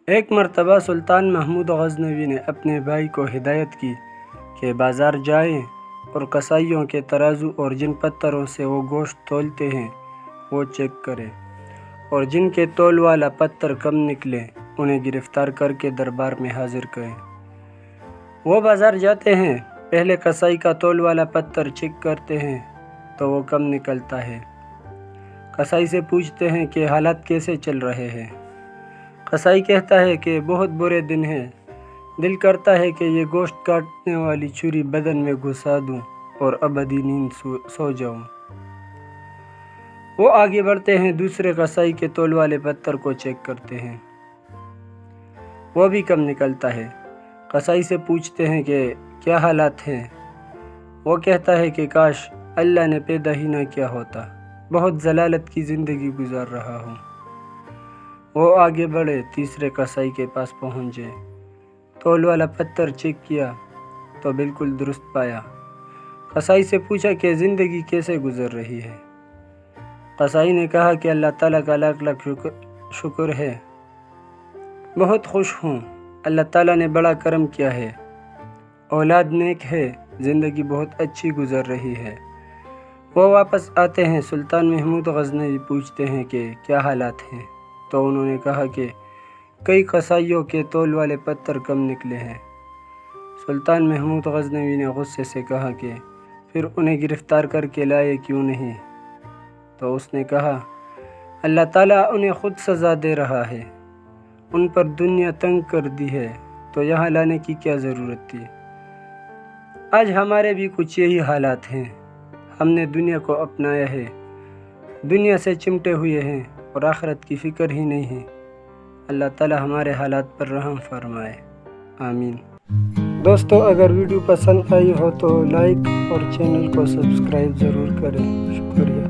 ایک مرتبہ سلطان محمود غزنوی نے اپنے بھائی کو ہدایت کی کہ بازار جائیں اور کسائیوں کے ترازو اور جن پتھروں سے وہ گوشت تولتے ہیں وہ چیک کریں، اور جن کے تول والا پتھر کم نکلے انہیں گرفتار کر کے دربار میں حاضر کریں۔ وہ بازار جاتے ہیں، پہلے کسائی کا تول والا پتھر چیک کرتے ہیں تو وہ کم نکلتا ہے۔ کسائی سے پوچھتے ہیں کہ حالات کیسے چل رہے ہیں۔ کسائی کہتا ہے کہ بہت برے دن ہیں، دل کرتا ہے کہ یہ گوشت کاٹنے والی چھری بدن میں گھسا دوں اور ابدی نیند سو جاؤں۔ وہ آگے بڑھتے ہیں، دوسرے کسائی کے تول والے پتھر کو چیک کرتے ہیں، وہ بھی کم نکلتا ہے۔ کسائی سے پوچھتے ہیں کہ کیا حالات ہیں۔ وہ کہتا ہے کہ کاش اللہ نے پیدا ہی نہ کیا ہوتا، بہت ذلالت کی زندگی گزار رہا ہوں۔ وہ آگے بڑھے، تیسرے کسائی کے پاس پہنچے، تول والا پتھر چیک کیا تو بالکل درست پایا۔ کسائی سے پوچھا کہ زندگی کیسے گزر رہی ہے۔ کسائی نے کہا کہ اللہ تعالیٰ کا لاکھ لاکھ شکر ہے، بہت خوش ہوں، اللہ تعالیٰ نے بڑا کرم کیا ہے، اولاد نیک ہے، زندگی بہت اچھی گزر رہی ہے۔ وہ واپس آتے ہیں، سلطان محمود غزنوی پوچھتے ہیں کہ کیا حالات ہیں، تو انہوں نے کہا کہ کئی کسائیوں کے تول والے پتھر کم نکلے ہیں۔ سلطان محمود غزنوی نے غصے سے کہا کہ پھر انہیں گرفتار کر کے لائے کیوں نہیں؟ تو اس نے کہا اللہ تعالیٰ انہیں خود سزا دے رہا ہے، ان پر دنیا تنگ کر دی ہے تو یہاں لانے کی کیا ضرورت تھی؟ آج ہمارے بھی کچھ یہی حالات ہیں، ہم نے دنیا کو اپنایا ہے، دنیا سے چمٹے ہوئے ہیں اور آخرت کی فکر ہی نہیں ہے۔ اللہ تعالیٰ ہمارے حالات پر رحم فرمائے، آمین۔ دوستو، اگر ویڈیو پسند آئی ہو تو لائک اور چینل کو سبسکرائب ضرور کریں، شکریہ۔